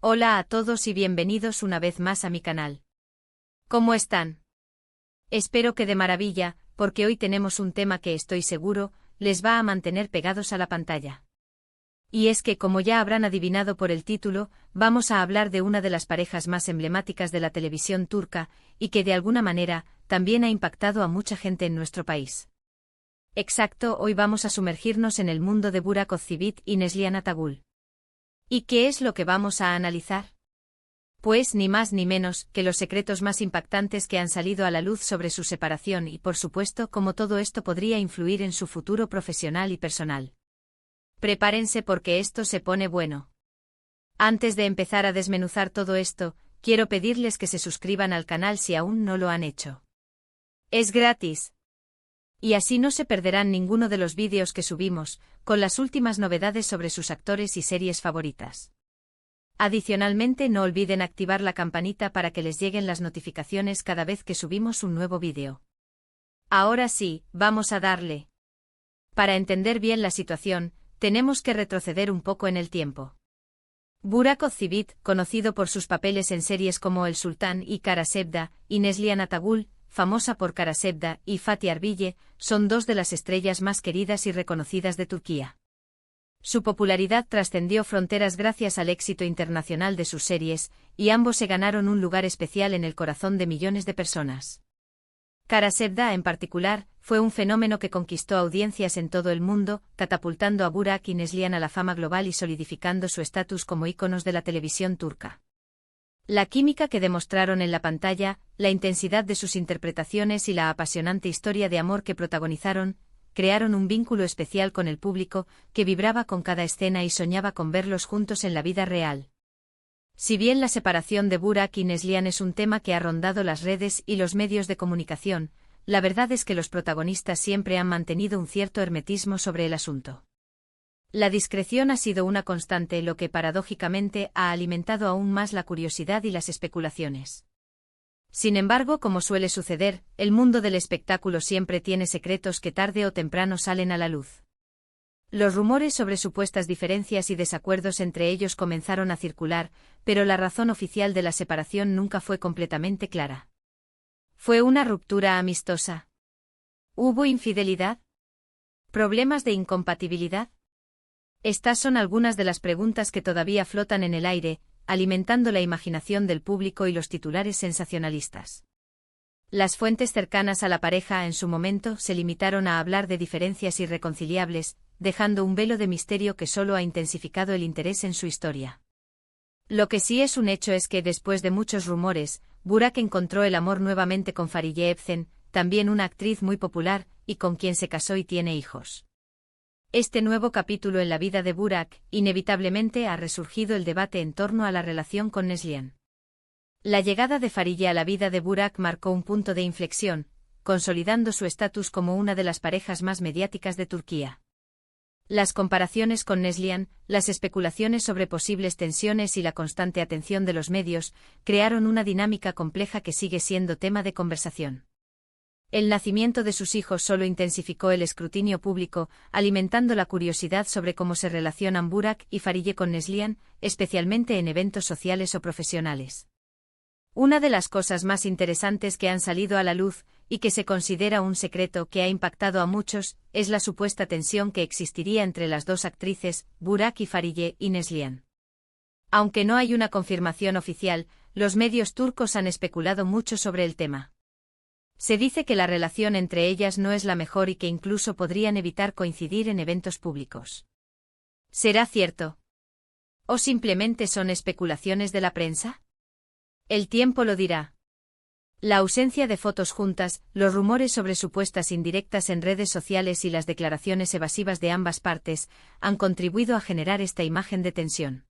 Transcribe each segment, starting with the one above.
Hola a todos y bienvenidos una vez más a mi canal. ¿Cómo están? Espero que de maravilla, porque hoy tenemos un tema que estoy seguro, les va a mantener pegados a la pantalla. Y es que, como ya habrán adivinado por el título, vamos a hablar de una de las parejas más emblemáticas de la televisión turca, y que de alguna manera, también ha impactado a mucha gente en nuestro país. Exacto, hoy vamos a sumergirnos en el mundo de Burak Ozçivit y Neslihan Atagul. ¿Y qué es lo que vamos a analizar? Pues ni más ni menos que los secretos más impactantes que han salido a la luz sobre su separación y, por supuesto, cómo todo esto podría influir en su futuro profesional y personal. Prepárense porque esto se pone bueno. Antes de empezar a desmenuzar todo esto, quiero pedirles que se suscriban al canal si aún no lo han hecho. Es gratis. Y así no se perderán ninguno de los vídeos que subimos, con las últimas novedades sobre sus actores y series favoritas. Adicionalmente, no olviden activar la campanita para que les lleguen las notificaciones cada vez que subimos un nuevo vídeo. Ahora sí, vamos a darle. Para entender bien la situación, tenemos que retroceder un poco en el tiempo. Burak Ozçivit, conocido por sus papeles en series como El Sultán y Kara Sevda, y Neslihan Atagul, famosa por Kara Sevda y Fatih Arbilge, son dos de las estrellas más queridas y reconocidas de Turquía. Su popularidad trascendió fronteras gracias al éxito internacional de sus series, y ambos se ganaron un lugar especial en el corazón de millones de personas. Kara Sevda, en particular, fue un fenómeno que conquistó audiencias en todo el mundo, catapultando a Burak y Neslihan a la fama global y solidificando su estatus como íconos de la televisión turca. La química que demostraron en la pantalla, la intensidad de sus interpretaciones y la apasionante historia de amor que protagonizaron, crearon un vínculo especial con el público, que vibraba con cada escena y soñaba con verlos juntos en la vida real. Si bien la separación de Burak y Neslihan es un tema que ha rondado las redes y los medios de comunicación, la verdad es que los protagonistas siempre han mantenido un cierto hermetismo sobre el asunto. La discreción ha sido una constante, lo que paradójicamente ha alimentado aún más la curiosidad y las especulaciones. Sin embargo, como suele suceder, el mundo del espectáculo siempre tiene secretos que tarde o temprano salen a la luz. Los rumores sobre supuestas diferencias y desacuerdos entre ellos comenzaron a circular, pero la razón oficial de la separación nunca fue completamente clara. ¿Fue una ruptura amistosa? ¿Hubo infidelidad? ¿Problemas de incompatibilidad? Estas son algunas de las preguntas que todavía flotan en el aire, alimentando la imaginación del público y los titulares sensacionalistas. Las fuentes cercanas a la pareja en su momento se limitaron a hablar de diferencias irreconciliables, dejando un velo de misterio que solo ha intensificado el interés en su historia. Lo que sí es un hecho es que, después de muchos rumores, Burak encontró el amor nuevamente con Fariye Evcen, también una actriz muy popular, y con quien se casó y tiene hijos. Este nuevo capítulo en la vida de Burak, inevitablemente ha resurgido el debate en torno a la relación con Neslihan. La llegada de Fariye a la vida de Burak marcó un punto de inflexión, consolidando su estatus como una de las parejas más mediáticas de Turquía. Las comparaciones con Neslihan, las especulaciones sobre posibles tensiones y la constante atención de los medios, crearon una dinámica compleja que sigue siendo tema de conversación. El nacimiento de sus hijos solo intensificó el escrutinio público, alimentando la curiosidad sobre cómo se relacionan Burak y Fariye con Neslihan, especialmente en eventos sociales o profesionales. Una de las cosas más interesantes que han salido a la luz, y que se considera un secreto que ha impactado a muchos, es la supuesta tensión que existiría entre las dos actrices, Burak y Fariye y Neslihan. Aunque no hay una confirmación oficial, los medios turcos han especulado mucho sobre el tema. Se dice que la relación entre ellas no es la mejor y que incluso podrían evitar coincidir en eventos públicos. ¿Será cierto? ¿O simplemente son especulaciones de la prensa? El tiempo lo dirá. La ausencia de fotos juntas, los rumores sobre supuestas indirectas en redes sociales y las declaraciones evasivas de ambas partes, han contribuido a generar esta imagen de tensión.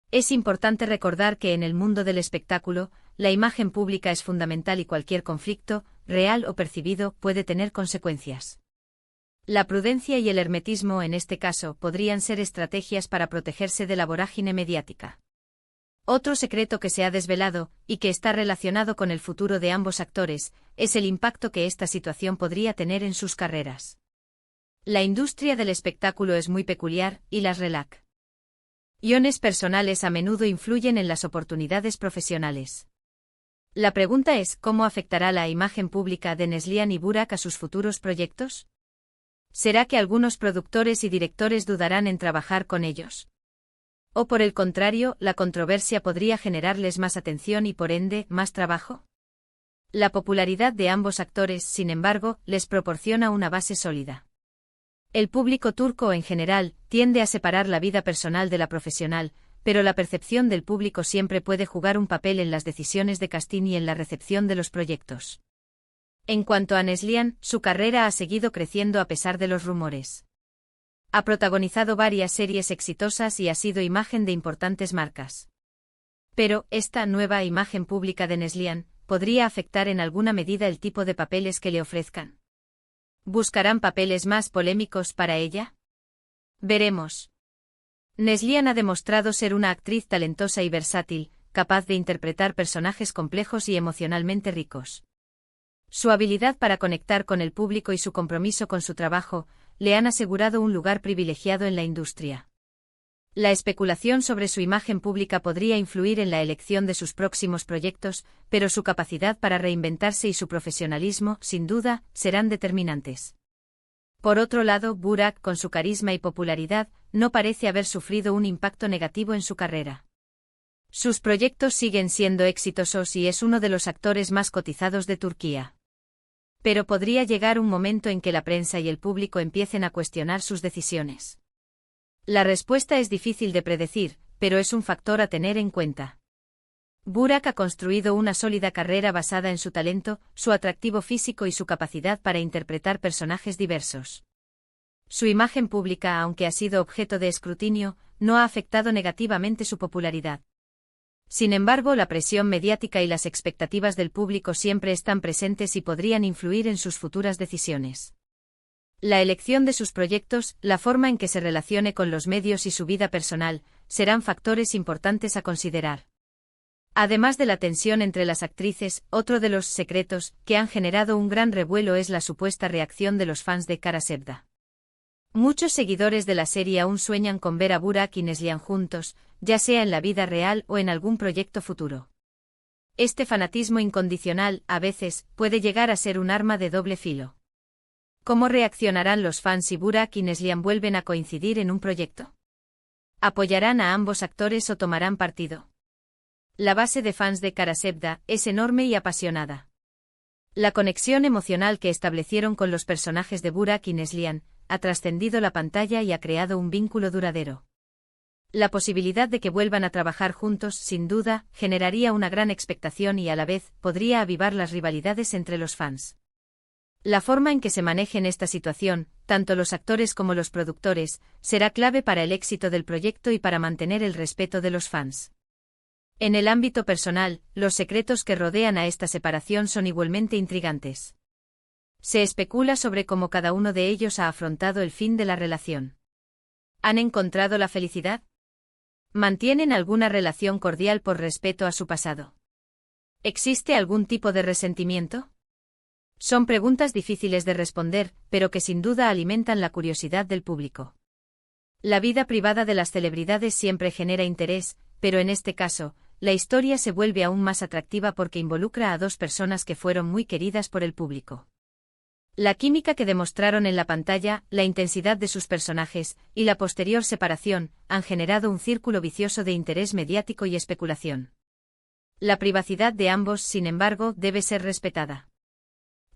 Es importante recordar que en el mundo del espectáculo, la imagen pública es fundamental y cualquier conflicto, real o percibido, puede tener consecuencias. La prudencia y el hermetismo en este caso podrían ser estrategias para protegerse de la vorágine mediática. Otro secreto que se ha desvelado, y que está relacionado con el futuro de ambos actores, es el impacto que esta situación podría tener en sus carreras. La industria del espectáculo es muy peculiar, y las relac Iones personales a menudo influyen en las oportunidades profesionales. La pregunta es, ¿cómo afectará la imagen pública de Neslihan y Burak a sus futuros proyectos? ¿Será que algunos productores y directores dudarán en trabajar con ellos? ¿O por el contrario, la controversia podría generarles más atención y por ende, más trabajo? La popularidad de ambos actores, sin embargo, les proporciona una base sólida. El público turco en general tiende a separar la vida personal de la profesional, pero la percepción del público siempre puede jugar un papel en las decisiones de casting y en la recepción de los proyectos. En cuanto a Neslihan, su carrera ha seguido creciendo a pesar de los rumores. Ha protagonizado varias series exitosas y ha sido imagen de importantes marcas. Pero, esta nueva imagen pública de Neslihan podría afectar en alguna medida el tipo de papeles que le ofrezcan. ¿Buscarán papeles más polémicos para ella? Veremos. Neslihan ha demostrado ser una actriz talentosa y versátil, capaz de interpretar personajes complejos y emocionalmente ricos. Su habilidad para conectar con el público y su compromiso con su trabajo le han asegurado un lugar privilegiado en la industria. La especulación sobre su imagen pública podría influir en la elección de sus próximos proyectos, pero su capacidad para reinventarse y su profesionalismo, sin duda, serán determinantes. Por otro lado, Burak, con su carisma y popularidad, no parece haber sufrido un impacto negativo en su carrera. Sus proyectos siguen siendo exitosos y es uno de los actores más cotizados de Turquía. Pero podría llegar un momento en que la prensa y el público empiecen a cuestionar sus decisiones. La respuesta es difícil de predecir, pero es un factor a tener en cuenta. Burak ha construido una sólida carrera basada en su talento, su atractivo físico y su capacidad para interpretar personajes diversos. Su imagen pública, aunque ha sido objeto de escrutinio, no ha afectado negativamente su popularidad. Sin embargo, la presión mediática y las expectativas del público siempre están presentes y podrían influir en sus futuras decisiones. La elección de sus proyectos, la forma en que se relacione con los medios y su vida personal, serán factores importantes a considerar. Además de la tensión entre las actrices, otro de los secretos que han generado un gran revuelo es la supuesta reacción de los fans de Kara Sevda. Muchos seguidores de la serie aún sueñan con ver a Burak y Neslihan juntos, ya sea en la vida real o en algún proyecto futuro. Este fanatismo incondicional, a veces, puede llegar a ser un arma de doble filo. ¿Cómo reaccionarán los fans si Burak y Neslihan vuelven a coincidir en un proyecto? ¿Apoyarán a ambos actores o tomarán partido? La base de fans de Kara Sevda es enorme y apasionada. La conexión emocional que establecieron con los personajes de Burak y Neslihan ha trascendido la pantalla y ha creado un vínculo duradero. La posibilidad de que vuelvan a trabajar juntos, sin duda, generaría una gran expectación y a la vez podría avivar las rivalidades entre los fans. La forma en que se manejen esta situación, tanto los actores como los productores, será clave para el éxito del proyecto y para mantener el respeto de los fans. En el ámbito personal, los secretos que rodean a esta separación son igualmente intrigantes. Se especula sobre cómo cada uno de ellos ha afrontado el fin de la relación. ¿Han encontrado la felicidad? ¿Mantienen alguna relación cordial por respeto a su pasado? ¿Existe algún tipo de resentimiento? Son preguntas difíciles de responder, pero que sin duda alimentan la curiosidad del público. La vida privada de las celebridades siempre genera interés, pero en este caso, la historia se vuelve aún más atractiva porque involucra a dos personas que fueron muy queridas por el público. La química que demostraron en la pantalla, la intensidad de sus personajes, y la posterior separación, han generado un círculo vicioso de interés mediático y especulación. La privacidad de ambos, sin embargo, debe ser respetada.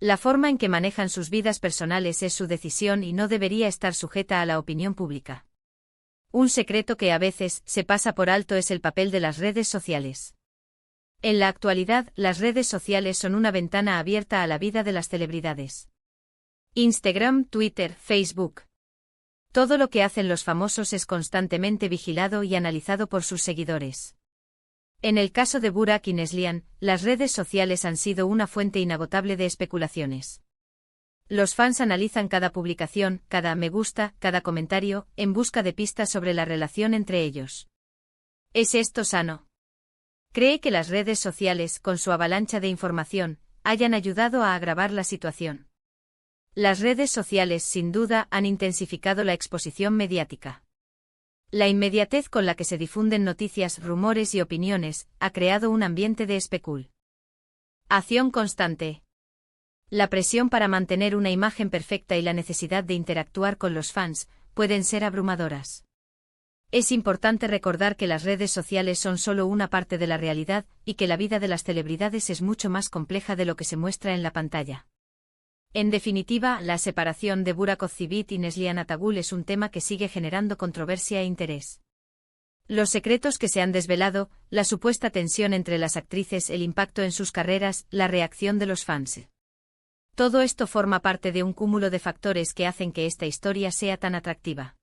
La forma en que manejan sus vidas personales es su decisión y no debería estar sujeta a la opinión pública. Un secreto que a veces se pasa por alto es el papel de las redes sociales. En la actualidad, las redes sociales son una ventana abierta a la vida de las celebridades. Instagram, Twitter, Facebook. Todo lo que hacen los famosos es constantemente vigilado y analizado por sus seguidores. En el caso de Burak y Neslihan, las redes sociales han sido una fuente inagotable de especulaciones. Los fans analizan cada publicación, cada me gusta, cada comentario, en busca de pistas sobre la relación entre ellos. ¿Es esto sano? ¿Cree que las redes sociales, con su avalancha de información, hayan ayudado a agravar la situación? Las redes sociales, sin duda, han intensificado la exposición mediática. La inmediatez con la que se difunden noticias, rumores y opiniones ha creado un ambiente de especulación constante. La presión para mantener una imagen perfecta y la necesidad de interactuar con los fans pueden ser abrumadoras. Es importante recordar que las redes sociales son solo una parte de la realidad y que la vida de las celebridades es mucho más compleja de lo que se muestra en la pantalla. En definitiva, la separación de Burak Özçivit y Neslihan Atagül es un tema que sigue generando controversia e interés. Los secretos que se han desvelado, la supuesta tensión entre las actrices, el impacto en sus carreras, la reacción de los fans. Todo esto forma parte de un cúmulo de factores que hacen que esta historia sea tan atractiva.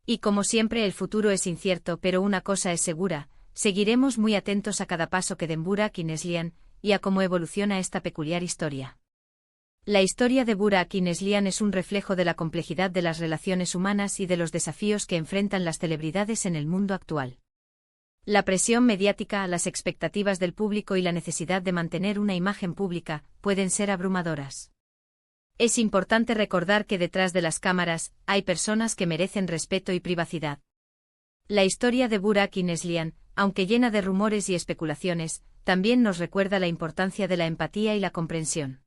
Y como siempre, el futuro es incierto, pero una cosa es segura: seguiremos muy atentos a cada paso que den Burak y Neslihan, y a cómo evoluciona esta peculiar historia. La historia de Burak y Neslihan es un reflejo de la complejidad de las relaciones humanas y de los desafíos que enfrentan las celebridades en el mundo actual. La presión mediática, las expectativas del público y la necesidad de mantener una imagen pública pueden ser abrumadoras. Es importante recordar que detrás de las cámaras hay personas que merecen respeto y privacidad. La historia de Burak y Neslihan, aunque llena de rumores y especulaciones, también nos recuerda la importancia de la empatía y la comprensión.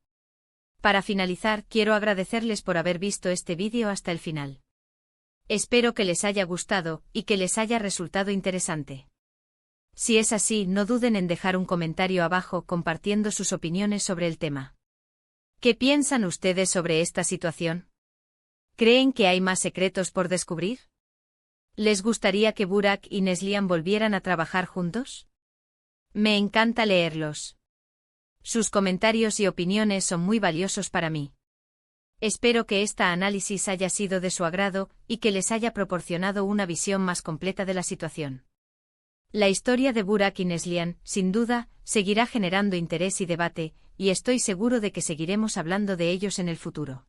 Para finalizar, quiero agradecerles por haber visto este vídeo hasta el final. Espero que les haya gustado y que les haya resultado interesante. Si es así, no duden en dejar un comentario abajo compartiendo sus opiniones sobre el tema. ¿Qué piensan ustedes sobre esta situación? ¿Creen que hay más secretos por descubrir? ¿Les gustaría que Burak y Neslihan volvieran a trabajar juntos? Me encanta leerlos. Sus comentarios y opiniones son muy valiosos para mí. Espero que este análisis haya sido de su agrado y que les haya proporcionado una visión más completa de la situación. La historia de Burak y Neslihan, sin duda, seguirá generando interés y debate, y estoy seguro de que seguiremos hablando de ellos en el futuro.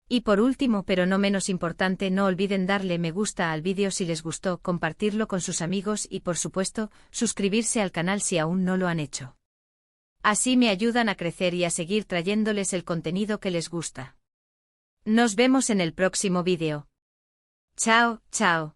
Y por último, pero no menos importante, no olviden darle me gusta al vídeo si les gustó, compartirlo con sus amigos y, por supuesto, suscribirse al canal si aún no lo han hecho. Así me ayudan a crecer y a seguir trayéndoles el contenido que les gusta. Nos vemos en el próximo vídeo. Chao, chao.